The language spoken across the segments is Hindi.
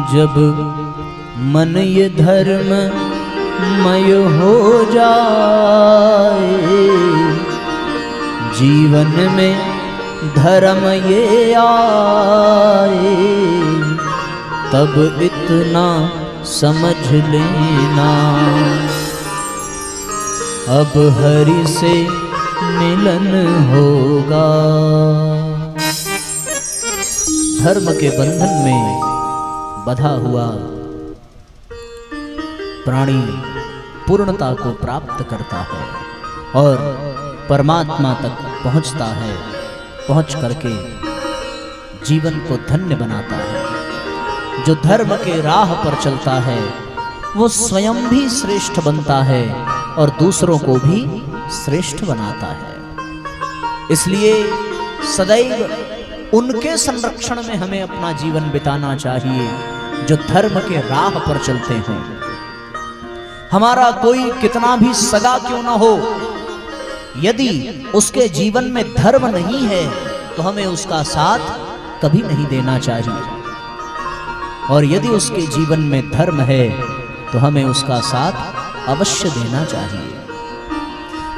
जब मन ये धर्ममय हो जाए, जीवन में धर्म ये आए, तब इतना समझ लेना, अब हरि से मिलन होगा। धर्म के बंधन में बंधा हुआ प्राणी पूर्णता को प्राप्त करता है और परमात्मा तक पहुंचता है। पहुंच करके जीवन को धन्य बनाता है। जो धर्म के राह पर चलता है वो स्वयं भी श्रेष्ठ बनता है और दूसरों को भी श्रेष्ठ बनाता है। इसलिए सदैव उनके संरक्षण में हमें अपना जीवन बिताना चाहिए जो धर्म के राह पर चलते हैं। हमारा कोई कितना भी सगा क्यों ना हो, यदि उसके जीवन में धर्म नहीं है तो हमें उसका साथ कभी नहीं देना चाहिए, और यदि उसके जीवन में धर्म है तो हमें उसका साथ अवश्य देना चाहिए।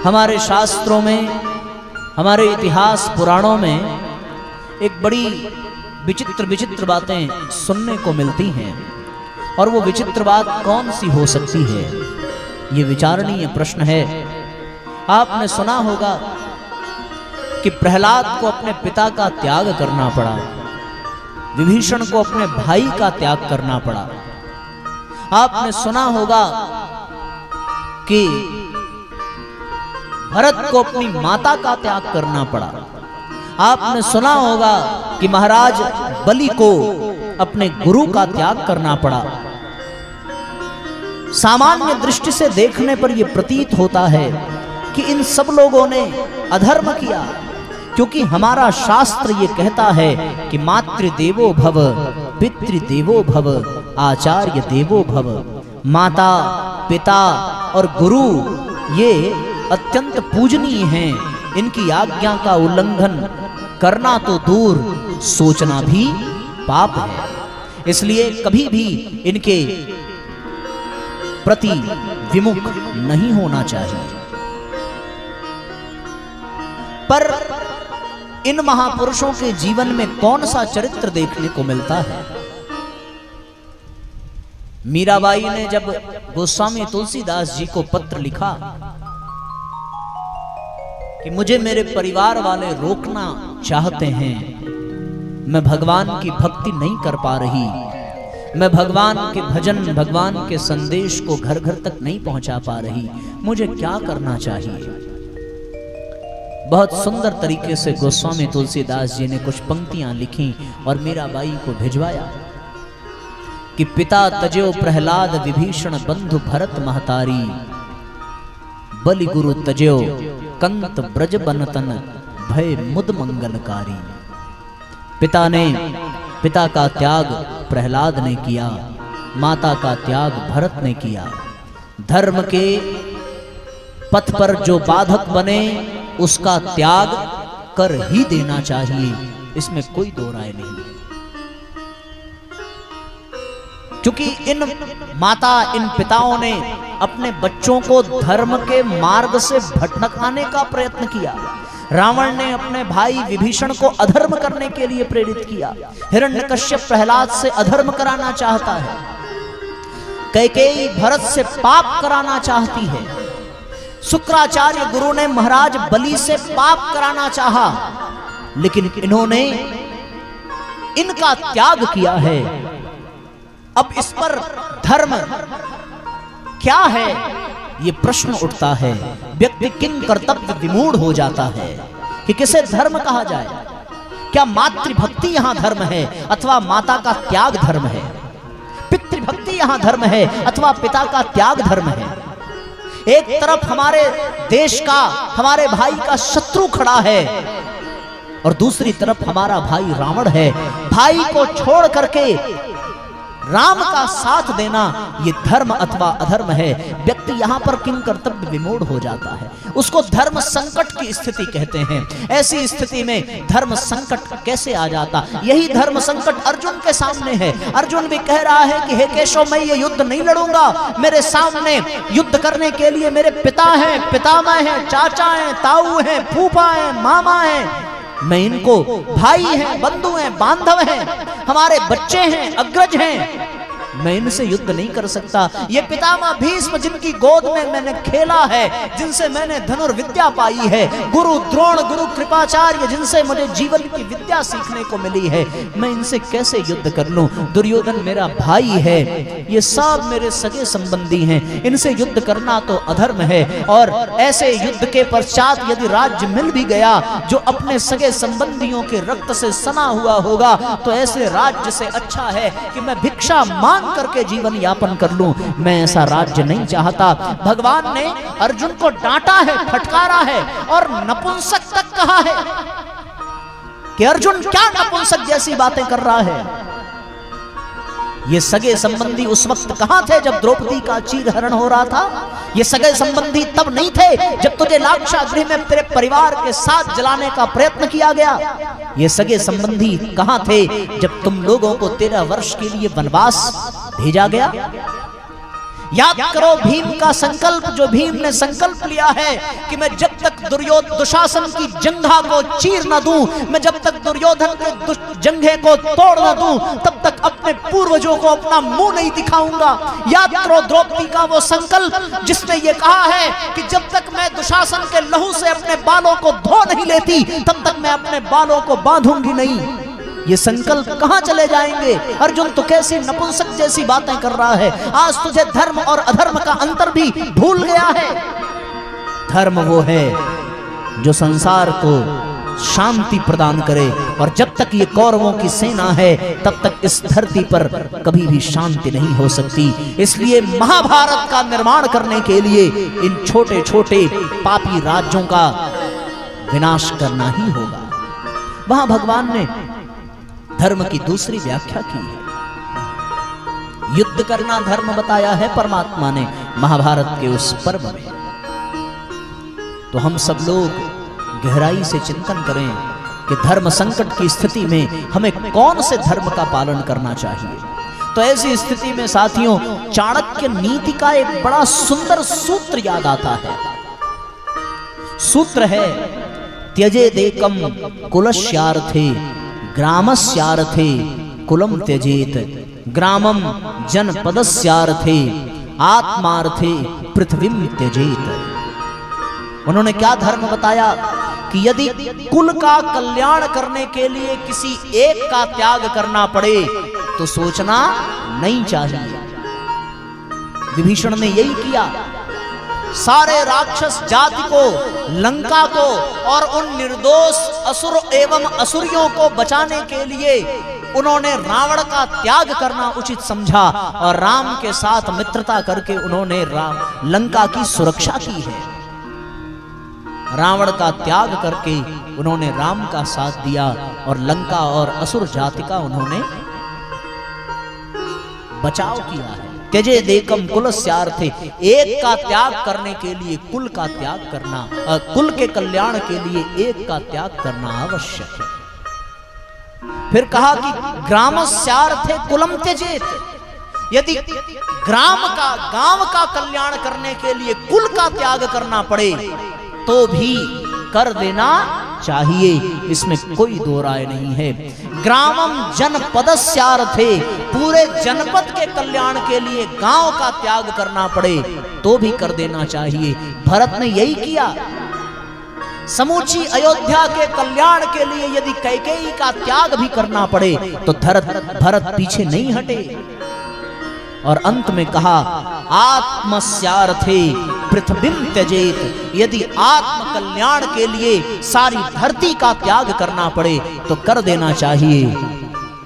हमारे शास्त्रों में, हमारे इतिहास पुराणों में एक बड़ी विचित्र विचित्र बातें सुनने को मिलती हैं, और वो विचित्र बात कौन सी हो सकती है, ये विचारणीय प्रश्न है। आपने सुना होगा कि प्रहलाद को अपने पिता का त्याग करना पड़ा, विभीषण को अपने भाई का त्याग करना पड़ा। आपने सुना होगा कि भरत को अपनी माता का त्याग करना पड़ा। आपने सुना होगा कि महाराज बलि को अपने गुरु का त्याग करना पड़ा। सामान्य दृष्टि से देखने पर यह प्रतीत होता है कि इन सब लोगों ने अधर्म किया, क्योंकि हमारा शास्त्र ये कहता है कि मातृदेवो भव, पितृदेवो भव, आचार्य देवो भव। माता, पिता और गुरु ये अत्यंत पूजनीय हैं। इनकी आज्ञा का उल्लंघन करना तो दूर, सोचना भी पाप है। इसलिए कभी भी इनके प्रति विमुख नहीं होना चाहिए। पर इन महापुरुषों के जीवन में कौन सा चरित्र देखने को मिलता है? मीराबाई ने जब गोस्वामी तुलसीदास जी को पत्र लिखा कि मुझे मेरे परिवार वाले रोकना चाहते हैं, मैं भगवान की भक्ति नहीं कर पा रही, मैं भगवान के भजन, भगवान के संदेश को घर घर तक नहीं पहुंचा पा रही, मुझे क्या करना चाहिए? बहुत सुंदर तरीके से गोस्वामी तुलसीदास जी ने कुछ पंक्तियां लिखी और मीराबाई को भिजवाया कि पिता तजो प्रहलाद विभीषण बंधु भरत महतारी, बलि गुरु तजो कंत ब्रज बनतन भय मुद मंगलकारी। पिता का त्याग प्रहलाद ने किया, माता का त्याग भरत ने किया। धर्म के पथ पर जो बाधक बने उसका त्याग कर ही देना चाहिए, इसमें कोई दो राय नहीं है। क्योंकि इन माता, इन पिताओं ने अपने बच्चों को धर्म के मार्ग से भटकाने का प्रयत्न किया। रावण ने अपने भाई विभीषण को अधर्म करने के लिए प्रेरित किया। हिरण्यकश्यप प्रहलाद से अधर्म कराना चाहता है। कैकेयी भरत से पाप कराना चाहती है। शुक्राचार्य गुरु ने महाराज बलि से पाप कराना चाहा, लेकिन इन्होंने इनका त्याग किया है। अब इस पर धर्म क्या है, ये प्रश्न उठता है। व्यक्ति किन कर्तव्य विमूढ़ हो जाता है कि किसे धर्म कहा जाए। क्या मातृभक्ति यहां धर्म है अथवा माता का त्याग धर्म है? पितृभक्ति यहां धर्म है अथवा पिता का त्याग धर्म है? एक तरफ हमारे देश का, हमारे भाई का शत्रु खड़ा है और दूसरी तरफ हमारा भाई रावण है। भाई को छोड़ करके राम का साथ देना ये धर्म अथवा अधर्म है। व्यक्ति यहाँ पर किंग कर्तव्य विमूढ़ हो जाता है, उसको धर्म संकट की स्थिति कहते हैं। ऐसी स्थिति में धर्म संकट कैसे आ जाता? यही धर्म संकट अर्जुन के सामने है। अर्जुन भी कह रहा है कि हे केशव, मैं ये युद्ध नहीं लड़ूंगा, मेरे सामने युद्ध करने के लिए मेरे पिता हैं, पितामह हैं, चाचा हैं, ताऊ हैं, फूफा हैं, मामा हैं, मैं इनको भाई हैं, बंधु हैं, बांधव हैं, हमारे बच्चे हैं, अग्रज हैं, मैं इनसे युद्ध नहीं कर सकता। ये पितामह भीष्म जिनकी गोद में मैंने खेला है, जिनसे मैंने धनुर्विद्या पाई है, गुरु द्रोण, गुरु कृपाचार्य जिनसे मुझे जीवन की विद्या सीखने को मिली है, मैं इनसे कैसे युद्ध कर लूं? दुर्योधन मेरा भाई है, ये सब मेरे सगे संबंधी हैं, इनसे युद्ध करना तो अधर्म है। और ऐसे युद्ध के पश्चात यदि राज्य मिल भी गया जो अपने सगे संबंधियों के रक्त से सना हुआ होगा, तो ऐसे राज्य से अच्छा है कि मैं भिक्षा मांग करके जीवन यापन कर लूं। मैं ऐसा राज्य नहीं चाहता। भगवान ने अर्जुन को डांटा है, फटकारा है और नपुंसक तक कहा है कि अर्जुन क्या नपुंसक जैसी बातें कर रहा है। ये सगे संबंधी उस वक्त कहां थे जब द्रौपदी का चीरहरण हो रहा था? ये सगे संबंधी तब नहीं थे जब तुझे लाक्षागृह में तेरे परिवार के साथ जलाने का प्रयत्न किया गया। ये सगे संबंधी कहां थे जब तुम लोगों को 13 वर्ष के लिए वनवास भेजा गया? याद करो भीम का संकल्प, जो भीम ने संकल्प लिया है कि मैं जब तक दुशासन की जंघा को चीर न दूं, मैं जब तक दुर्योधन के जंघे को तोड़ न दूं, तब तक अपने पूर्वजों को अपना मुंह नहीं दिखाऊंगा। याद करो द्रौपदी का वो संकल्प जिसने ये कहा है कि जब तक मैं दुशासन के लहू से अपने बालों को धो नहीं लेती, तब तक मैं अपने बालों को बांधूंगी नहीं। ये संकल्प कहां चले जाएंगे? अर्जुन तो कैसी नपुंसक जैसी बातें कर रहा है। आज तुझे धर्म और अधर्म का अंतर भी भूल गया है। धर्म वो है जो संसार को शांति प्रदान करे, और जब तक ये कौरवों की सेना है तब तक इस धरती पर कभी भी शांति नहीं हो सकती। इसलिए महाभारत का निर्माण करने के लिए इन छोटे छोटे पापी राज्यों का विनाश करना ही होगा। वहां भगवान ने धर्म की दूसरी व्याख्या की है। युद्ध करना धर्म बताया है परमात्मा ने महाभारत के उस पर्व में। तो हम सब लोग गहराई से चिंतन करें कि धर्म संकट की स्थिति में हमें कौन से धर्म का पालन करना चाहिए। तो ऐसी स्थिति में साथियों, चाणक्य नीति का एक बड़ा सुंदर सूत्र याद आता है। सूत्र है त्यजेदेकम कुलस्यार्थे ग्रामस्यार्थे कुलम त्यजेत, ग्रामम जनपदस्यार्थे आत्मार्थे पृथ्वीम त्यजेत। उन्होंने क्या धर्म बताया कि यदि कुल का कल्याण करने के लिए किसी एक का त्याग करना पड़े तो सोचना नहीं चाहिए। विभीषण ने यही किया। सारे राक्षस जाति को, लंका को और उन निर्दोष असुर एवं असुरियों को बचाने के लिए उन्होंने रावण का त्याग करना उचित समझा और राम के साथ मित्रता करके उन्होंने लंका की सुरक्षा की है। रावण का त्याग करके उन्होंने राम का साथ दिया और लंका और असुर जाति का उन्होंने बचाव किया है। त्यजेदेकम कुलस्यार्थे, एक का त्याग करने के लिए कुल का त्याग करना, कुल के कल्याण के लिए एक का त्याग करना आवश्यक है। फिर कहा कि ग्रामस्यार्थे कुलम त्यजेत, यदि ग्राम का, गांव का कल्याण करने के लिए कुल का त्याग करना पड़े तो भी कर देना चाहिए, इसमें कोई दो राय नहीं है। ग्रामम जनपदस्यार्थे, पूरे जनपद के कल्याण के लिए गांव का त्याग करना पड़े तो भी कर देना चाहिए। भरत ने यही किया। समूची अयोध्या के कल्याण के लिए यदि कैकेयी का त्याग भी करना पड़े तो भरत पीछे नहीं हटे। और अंत में कहा आत्मस्यार्थे पृथ्वीम त्यजेत, यदि आत्म कल्याण के लिए सारी धरती का त्याग करना पड़े तो कर देना चाहिए।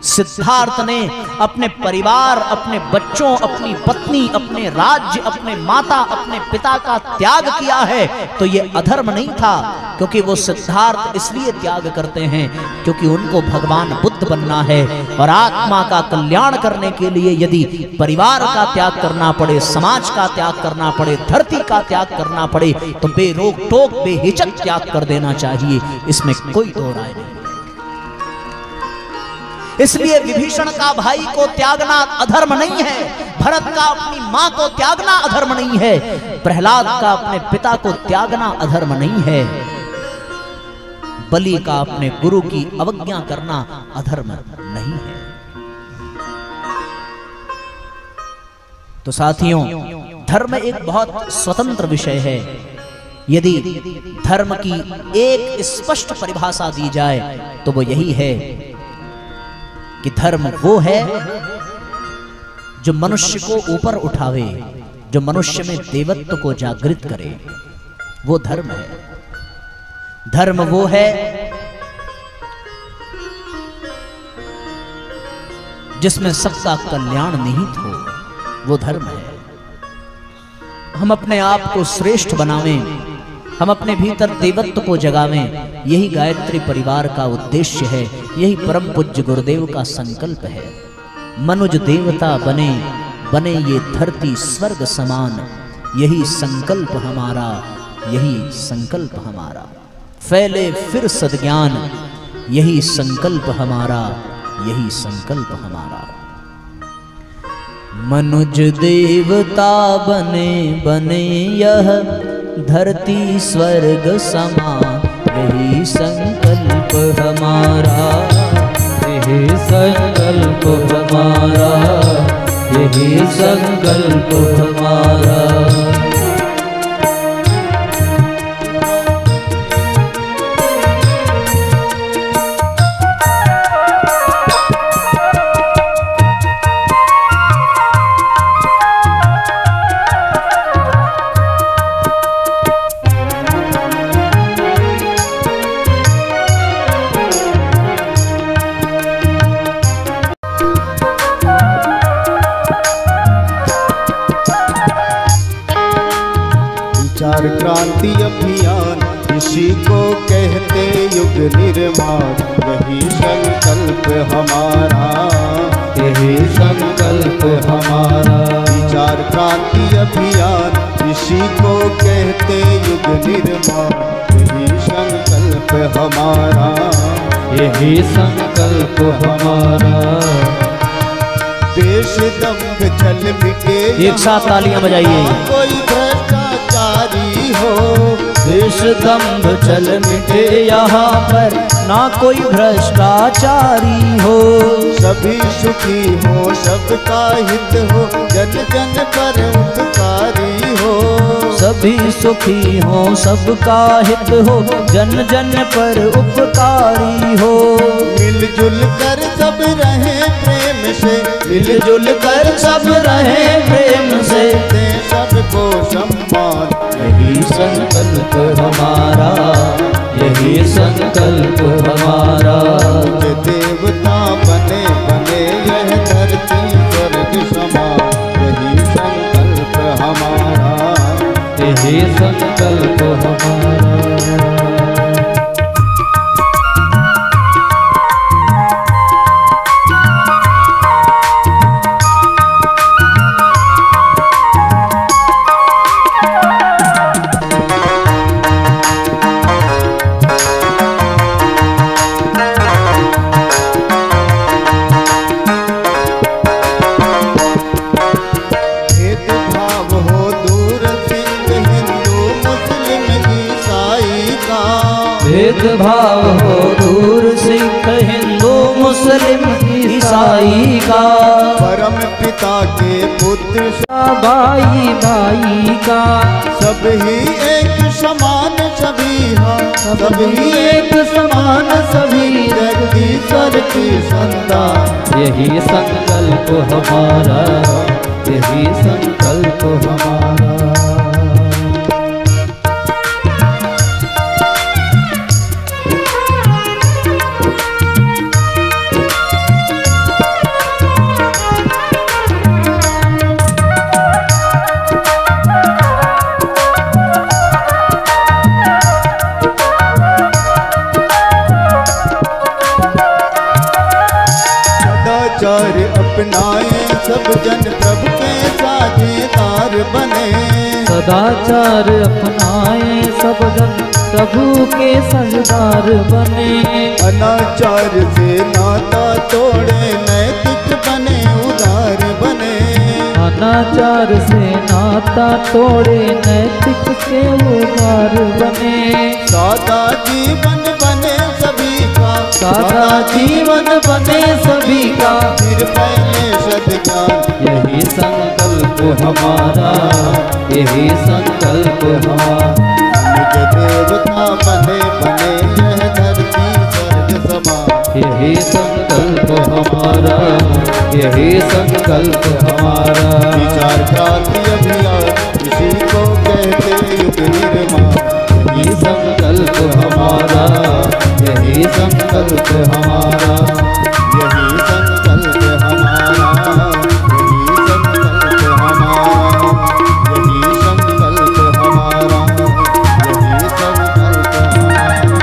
सिद्धार्थ ने अपने परिवार, अपने बच्चों, अपनी पत्नी, अपने राज्य, अपने माता, अपने पिता का त्याग किया है, तो ये अधर्म नहीं था। क्योंकि वो सिद्धार्थ इसलिए त्याग करते हैं क्योंकि उनको भगवान बुद्ध बनना है। और आत्मा का कल्याण करने के लिए यदि परिवार का त्याग करना पड़े, समाज का त्याग करना पड़े, धरती का त्याग करना पड़े, तो बेरोक टोक बेहिचक त्याग कर देना चाहिए, इसमें कोई दो राय नहीं। इसलिए विभीषण का भाई को त्यागना अधर्म नहीं है, भरत का अपनी मां को त्यागना अधर्म नहीं है, प्रहलाद का अपने पिता को त्यागना अधर्म नहीं है, बलि का अपने गुरु की अवज्ञा करना अधर्म नहीं है। तो साथियों, धर्म एक बहुत स्वतंत्र विषय है। यदि धर्म की एक स्पष्ट परिभाषा दी जाए तो वो यही है कि धर्म वो है जो मनुष्य को ऊपर उठावे, जो मनुष्य में देवत्व को जागृत करे, वो धर्म है। धर्म वो है जिसमें सबका कल्याण निहित हो, वो धर्म है। हम अपने आप को श्रेष्ठ बनावें, हम अपने भीतर देवत्व को जगावें, यही गायत्री परिवार का उद्देश्य है, यही परम पूज्य गुरुदेव का संकल्प है। मनुज देवता बने, बने ये धरती स्वर्ग समान, यही संकल्प हमारा, यही संकल्प हमारा। फैले फिर सद्ज्ञान, यही संकल्प हमारा, यही संकल्प हमारा। मनुज देवता बने, बने यह धरती स्वर्ग समान, यही संकल्प हमारा, यही संकल्प हमारा, यही संकल्प हमारा। क्रांति अभियान इसी को कहते युग निर्माण, यही संकल्प हमारा, यही संकल्प हमारा। विचार क्रांति अभियान इसी को कहते युग निर्माण, यही संकल्प हमारा, यही संकल्प हमारा। देश दंभ छल मिटे, एक साथ तालियां बजाइए। कोई भ्रष्टाचारी हो, देश दंभ छल मिटे यहाँ पर, ना कोई भ्रष्टाचारी हो। सभी सुखी हो, सबका हित हो, जन जन पर उपकारी हो। सभी सुखी हो, सबका हित हो, जन जन पर उपकारी हो। मिलजुल कर सब रहे प्रेम से, मिलजुल कर सब रहे प्रेम से, दे सबको सम्मान, यही संकल्प हमारा, यही संकल्प हमारा। देवता बने, बने यह धरती स्वर्ग समान, यही संकल्प हमारा, यही संकल्प हमारा। भेदभाव हो दूर, सिख हिंदू मुस्लिम ईसाई का। परम पिता के पुत्र भाई भाई का, सब ही एक समान सभी, हाँ सब ही एक समान सभी, जगदीश्वर की संतान, यही संकल्प हमारा, यही संकल्प हमारा। सदाचार अपनाए सब जन प्रभु के साझेदार बने। सदाचार अपनाए सब जन प्रभु के साझेदार बने। अनाचार से नाता तोड़े नैतिक बने उदार बने। अनाचार से नाता तोड़े नैतिक से उदार बने। सादा जीवन बने सभी का, सादा जीवन बने सभी का, फिर पहले सद्ज्ञान। यही संकल्प हमारा, यही संकल्प हमारा। निज देवता बने बने यह धरती स्वर्ग समान। यही संकल्प हमारा, यही संकल्प हमारा। विचार क्रांति अभियान इसी को कहते युग निर्माण। यही संकल्प हमारा, यही संकल्प हमारा। यही संकल्प हमारा, यही संकल्प हमारा। यही संकल्प हमारा, यही संकल्प हमारा।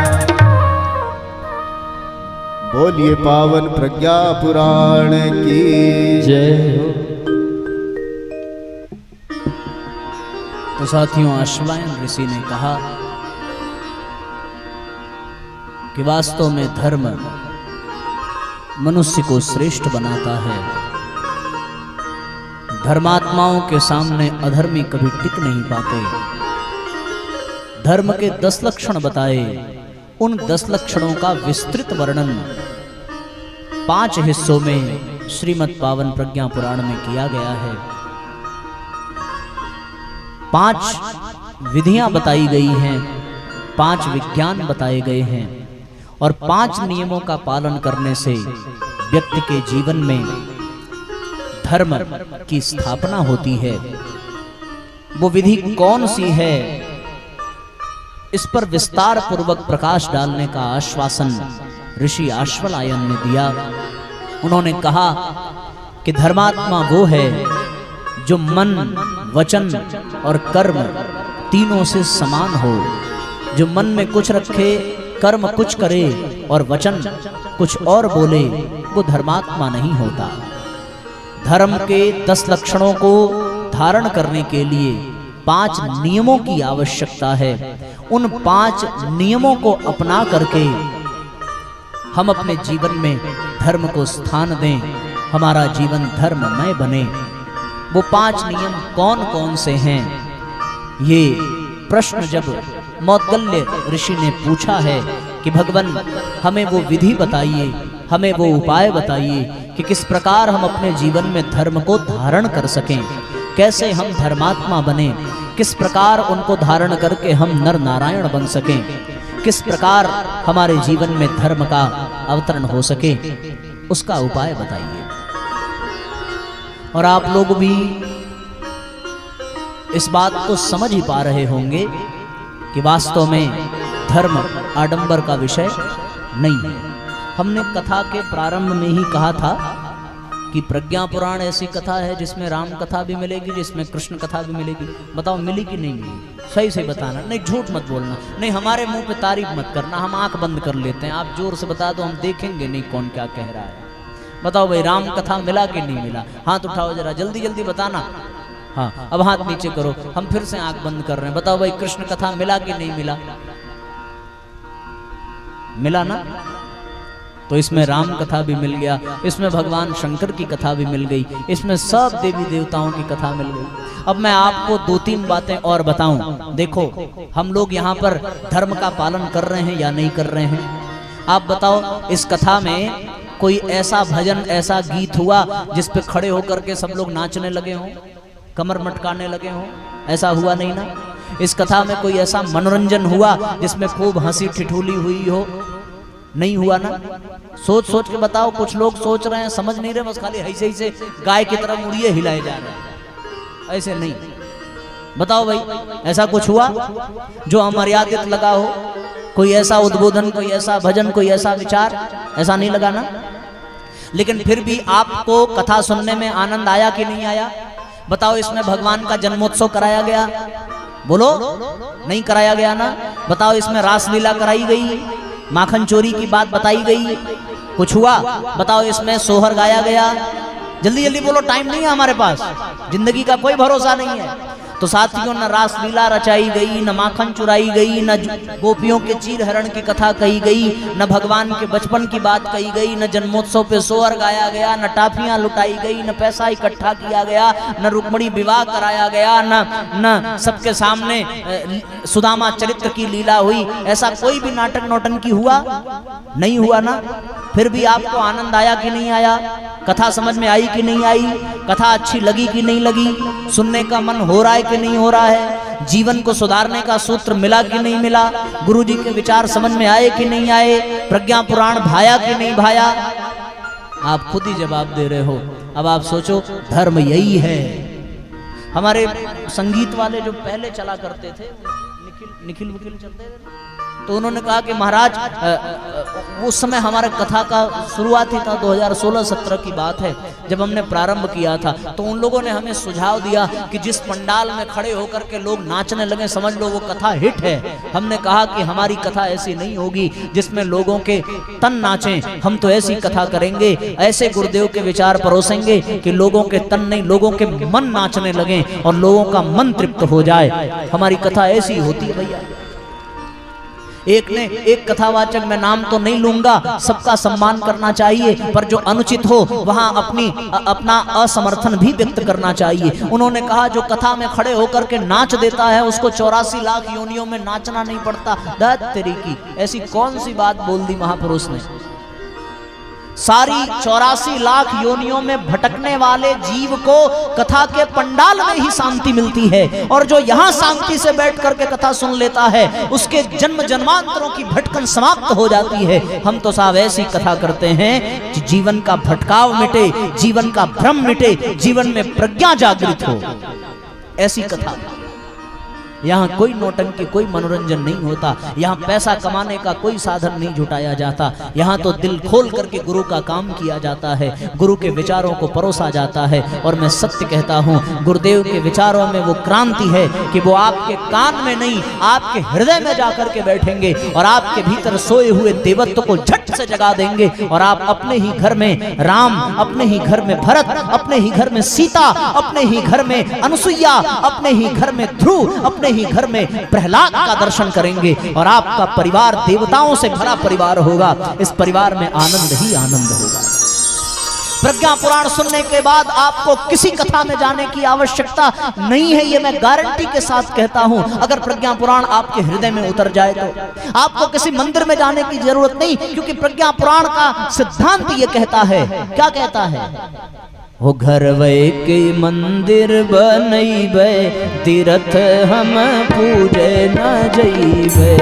बोलिए पावन प्रज्ञा पुराण की जय हो। तो साथियों, अश्वायन ऋषि ने कहा कि वास्तव में धर्म मनुष्य को श्रेष्ठ बनाता है। धर्मात्माओं के सामने अधर्मी कभी टिक नहीं पाते। धर्म के 10 लक्षण बताए। उन 10 लक्षणों का विस्तृत वर्णन 5 हिस्सों में श्रीमद् पावन प्रज्ञा पुराण में किया गया है। 5 विधियां बताई गई हैं, 5 विज्ञान बताए गए हैं और 5 नियमों का पालन करने से व्यक्ति के जीवन में धर्म की स्थापना होती है। वो विधि कौन सी है, इस पर विस्तार पूर्वक प्रकाश डालने का आश्वासन ऋषि आश्वलायन ने दिया। उन्होंने कहा कि धर्मात्मा वो है जो मन, वचन और कर्म तीनों से समान हो। जो मन में कुछ रखे, कर्म कुछ करे और वचन कुछ और बोले, वो धर्मात्मा नहीं होता। धर्म के 10 लक्षणों को धारण करने के लिए 5 नियमों की आवश्यकता है। उन 5 नियमों को अपना करके हम अपने जीवन में धर्म को स्थान दें, हमारा जीवन धर्ममय बने। वो 5 नियम कौन कौन से हैं, ये प्रश्न जब मौद्गल्य ऋषि ने पूछा है कि भगवान हमें वो विधि बताइए, हमें वो उपाय बताइए कि किस प्रकार हम अपने जीवन में धर्म को धारण कर सकें, कैसे हम धर्मात्मा बने, किस प्रकार उनको धारण करके हम नर नारायण बन सकें, किस प्रकार हमारे जीवन में धर्म का अवतरण हो सके, उसका उपाय बताइए। और आप लोग भी इस बात को समझ ही पा रहे होंगे कि वास्तव में धर्म आडंबर का विषय नहीं है। हमने कथा के प्रारंभ में ही कहा था कि प्रज्ञा पुराण ऐसी कथा है जिसमें राम कथा भी मिलेगी, जिसमें कृष्ण कथा भी मिलेगी। बताओ मिली कि नहीं मिली? सही से बताना, नहीं झूठ मत बोलना, नहीं हमारे मुंह पे तारीफ मत करना, हम आंख बंद कर लेते हैं। आप जोर से बता दो, हम देखेंगे नहीं कौन क्या कह रहा है। बताओ भाई, राम कथा मिला कि नहीं मिला? हाथ उठाओ जरा, जल्दी जल्दी बताना। हाँ, अब हाथ नीचे करो, हम फिर से आंख बंद कर रहे हैं। बताओ भाई, कृष्ण कथा मिला कि नहीं मिला? मिला ना? तो इसमें राम कथा भी मिल गया, इसमें भगवान शंकर की कथा भी मिल गई, इसमें सब देवी देवताओं की कथा मिल गई। अब मैं आपको 2-3 बातें और बताऊं। देखो, हम लोग यहाँ पर धर्म का पालन कर रहे हैं या नहीं कर रहे हैं? आप बताओ, इस कथा में कोई ऐसा भजन, ऐसा गीत हुआ जिस पे खड़े होकर के सब लोग नाचने लगे हों, कमर मटकाने लगे हों? ऐसा हुआ नहीं ना। इस कथा में कोई ऐसा मनोरंजन हुआ जिसमें खूब हंसी ठिठोली हुई हो? नहीं हुआ ना। सोच सोच के बताओ। कुछ लोग सोच रहे हैं, समझ नहीं रहे, बस खाली ऐसे ही से गाय की तरह मुड़िए हिलाए जा रहे हैं। ऐसे नहीं। बताओ भाई, ऐसा कुछ हुआ जो अमर्यादित लगा हो? कोई ऐसा उद्बोधन, कोई ऐसा भजन, कोई ऐसा विचार, ऐसा नहीं लगा ना। लेकिन फिर भी आपको कथा सुनने में आनंद आया कि नहीं आया? बताओ, इसमें भगवान का जन्मोत्सव कराया गया? बोलो, नहीं कराया गया ना। बताओ, इसमें रासलीला कराई गई, माखन चोरी की बात बताई गई, कुछ हुआ? बताओ इसमें सोहर गाया गया? जल्दी जल्दी बोलो, टाइम नहीं है हमारे पास, जिंदगी का कोई भरोसा नहीं है। तो साथियों, न रासलीला रचाई गई, न माखन चुराई गई, न गोपियों के चीर हरण की कथा कही गई, न भगवान के बचपन की बात कही गई, न जन्मोत्सव पे सोहर गाया गया, न टाफियां लुटाई गई, न पैसा इकट्ठा किया गया, न रुक्मणी विवाह कराया गया, न सबके सामने सुदामा चरित्र की लीला हुई। ऐसा कोई भी नाटक नौटंकी हुआ? नहीं हुआ ना। फिर भी आपको आनंद आया कि नहीं आया? कथा समझ में आई कि नहीं आई? कथा अच्छी लगी कि नहीं लगी? सुनने का मन हो रहा है कि नहीं हो रहा है? जीवन को सुधारने का सूत्र मिला कि नहीं मिला? गुरुजी के विचार समझ में आए कि नहीं आए? प्रज्ञा पुराण भाया कि नहीं भाया? आप खुद ही जवाब दे रहे हो। अब आप सोचो, धर्म यही है। हमारे संगीत वाले जो पहले चला करते थे, निखिल वकील चलते थे, तो उन्होंने कहा कि महाराज उस समय हमारे कथा का शुरुआत ही था, 2016-17 की बात है जब हमने प्रारंभ किया था। तो उन लोगों ने हमें सुझाव दिया कि जिस पंडाल में खड़े होकर के लोग नाचने लगे, समझ लो वो कथा हिट है। हमने कहा कि हमारी कथा ऐसी नहीं होगी जिसमें लोगों के तन नाचें, हम तो ऐसी कथा करेंगे, ऐसे गुरुदेव के विचार परोसेंगे कि लोगों के तन नहीं, लोगों के मन नाचने लगे और लोगों का मन तृप्त हो जाए। हमारी कथा ऐसी होती है भैया। एक कथावाचक, मैं नाम तो नहीं लूंगा, सबका सम्मान करना चाहिए, पर जो अनुचित हो वहां अपना असमर्थन भी व्यक्त करना चाहिए। उन्होंने कहा जो कथा में खड़े होकर के नाच देता है उसको 84 लाख योनियों में नाचना नहीं पड़ता। दत्त तेरी की, ऐसी कौन सी बात बोल दी महापुरुष ने? सारी 84 लाख योनियों में भटकने वाले जीव को कथा के पंडाल में ही शांति मिलती है, और जो यहाँ शांति से बैठ करके कथा सुन लेता है उसके जन्म जन्मांतरों की भटकन समाप्त हो जाती है। हम तो साहब ऐसी कथा करते हैं कि जीवन का भटकाव मिटे, जीवन का भ्रम मिटे, जीवन में प्रज्ञा जागृत हो, ऐसी कथा। यहाँ कोई नौटंकी, कोई मनोरंजन नहीं होता। यहाँ पैसा कमाने का कोई साधन नहीं जुटाया जाता। यहाँ तो दिल खोल करके गुरु का काम किया जाता है, गुरु के विचारों को परोसा जाता है। और मैं सत्य कहता हूँ, गुरुदेव के विचारों में वो क्रांति है कि वो आपके कान में नहीं, आपके हृदय में जाकर के बैठेंगे और आपके भीतर सोए हुए देवत्व को झट से जगा देंगे। और आप अपने ही घर में राम, अपने ही घर में भरत, अपने ही घर में सीता, अपने ही घर में अनुसुईया, अपने ही घर में ध्रुव, अपने ही घर में प्रहलाद का दर्शन करेंगे और आपका परिवार देवताओं से भरा परिवार होगा। इस परिवार में आनंद ही आनंद होगा। प्रज्ञा पुराण सुनने के बाद आपको किसी कथा में जाने की आवश्यकता नहीं है, ये मैं गारंटी के साथ कहता हूं। अगर प्रज्ञा पुराण आपके हृदय में उतर जाए तो आपको किसी मंदिर में जाने की जरूरत नहीं, क्योंकि प्रज्ञा पुराण का सिद्धांत ये कहता है, क्या कहता है? हो घरवे के मंदिर बनैबे, तीर्थ हम पूजे न जइबे।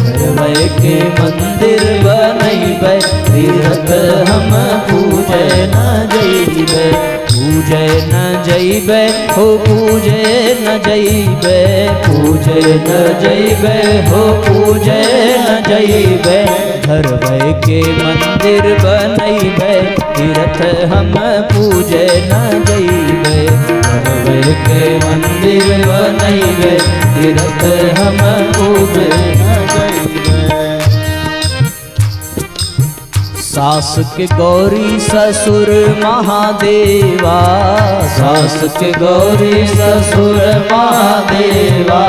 घरवे के मंदिर बनैबे, तीर्थ हम पूजे न जइबे। पूजे न जइबे, हो पूजे न जइबे, पूजे न जइबे, हो पूजे न जइबे। घरवे के मंदिर बनैबे, तीर्थ हम पूजे न जइबे। घरवे के मंदिर बनैबे, तीर्थ हम पूजे न जइबे। सास के गौरी ससुर महादेवा, सास के गौरी ससुर महादेवा।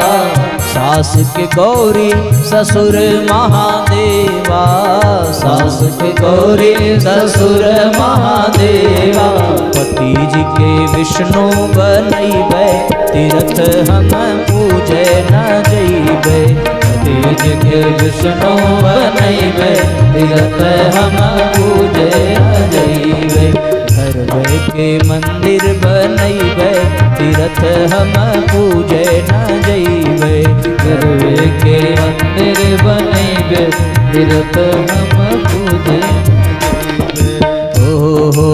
सास के गौरी ससुर महादेवा, सास के गौरी ससुर महादेवा। पति जी के विष्णु बनैबे, तीर्थ हम पूजे न जइबे। पति जी के विष्णु बनैबे, तीर्थ हम पूजे न जइबे। घरवे के मंदिर बनैबे, तीर्थ हम पूजे न जइबे। घरवे के मंदिर बनैबे, तीर्थ हम पूजे न जइबे। हो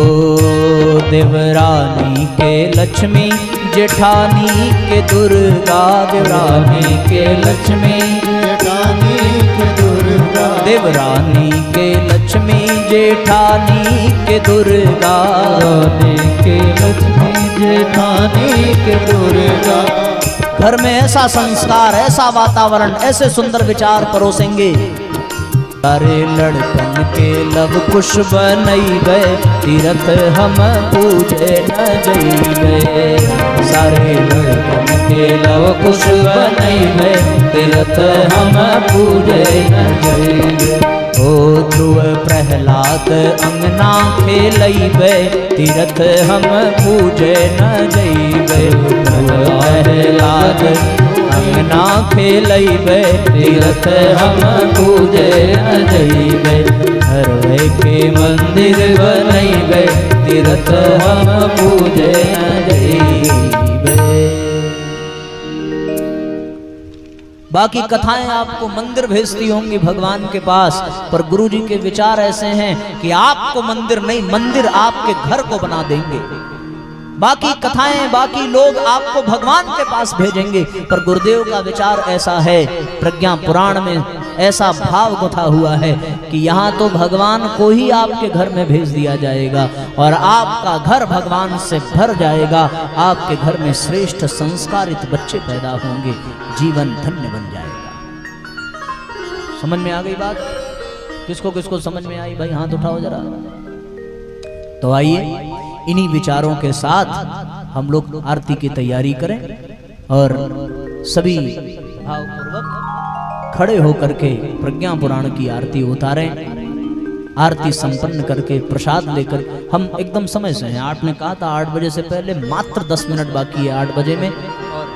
देवरानी के लक्ष्मी, जेठानी के दुर्गा। देवरानी के लक्ष्मी, जेठानी के दुर्गा। देवरानी के लक्ष्मी, जेठानी के दुर्गा। देवरानी के लक्ष्मी, जेठानी के दुर्गा। घर में ऐसा संस्कार, ऐसा वातावरण, ऐसे सुंदर विचार परोसेंगे सारे लड़कन के लव कुश बनैबे तीरथ हम पूजे न जइबे। सारे लड़कन के लव कुश बनैबे तीरथ हम पूजे न जइबे। ओ ध्रुव प्रहलाद अंगना खेलैबे तीरथ हम पूजे न जइबे। ध्रुव प्रहलाद अंगना खेलैबे तीरथ हम पूजे न जइबे। हरवे के मंदिर बनैबे तीरथ हम पूजे न जइबे। बाकी कथाएं आपको मंदिर भेजती होंगी भगवान के पास, पर गुरुजी के विचार ऐसे हैं कि आपको मंदिर नहीं, मंदिर आपके घर को बना देंगे। बाकी कथाएं, बाकी लोग आपको भगवान के पास भेजेंगे, पर गुरुदेव का विचार ऐसा है, प्रज्ञा पुराण में ऐसा भाव गुथा हुआ है कि यहाँ तो भगवान को ही आपके घर में भेज दिया जाएगा और आपका घर भगवान से भर जाएगा। आपके घर में श्रेष्ठ संस्कारित बच्चे पैदा होंगे, जीवन धन्य बन जाएगा। समझ में आ गई बात? किसको किसको समझ में आई भाई? हाथ उठाओ जरा। तो आइए इन्हीं विचारों के साथ हम लोग आरती की तैयारी करें और सभी भावपूर्वक खड़े होकर के प्रज्ञा पुराण की आरती उतारें। आरती संपन्न करके प्रसाद लेकर हम एकदम समय से हैं। 8 ने कहा था 8 बजे से पहले मात्र 10 मिनट बाकी है 8 बजे में, और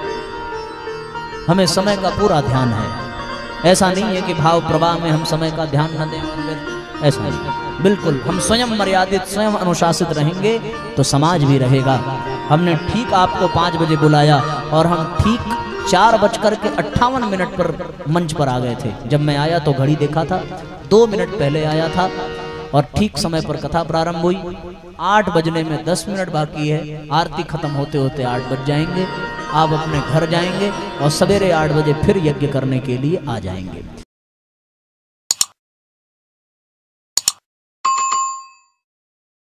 हमें समय का पूरा ध्यान है। ऐसा नहीं है कि भाव प्रवाह में हम समय का ध्यान न दें, ऐसा नहीं, बिल्कुल हम स्वयं मर्यादित, स्वयं अनुशासित रहेंगे तो समाज भी रहेगा। हमने ठीक आपको 5 बजे बुलाया और हम ठीक 4:58 पर मंच पर आ गए थे। जब मैं आया तो घड़ी देखा था 2 मिनट पहले आया था और ठीक समय पर कथा प्रारंभ हुई। 8 बजने में 10 मिनट बाकी है, आरती खत्म होते होते 8 बज जाएंगे। आप अपने घर जाएंगे और सवेरे 8 बजे फिर यज्ञ करने के लिए आ जाएंगे।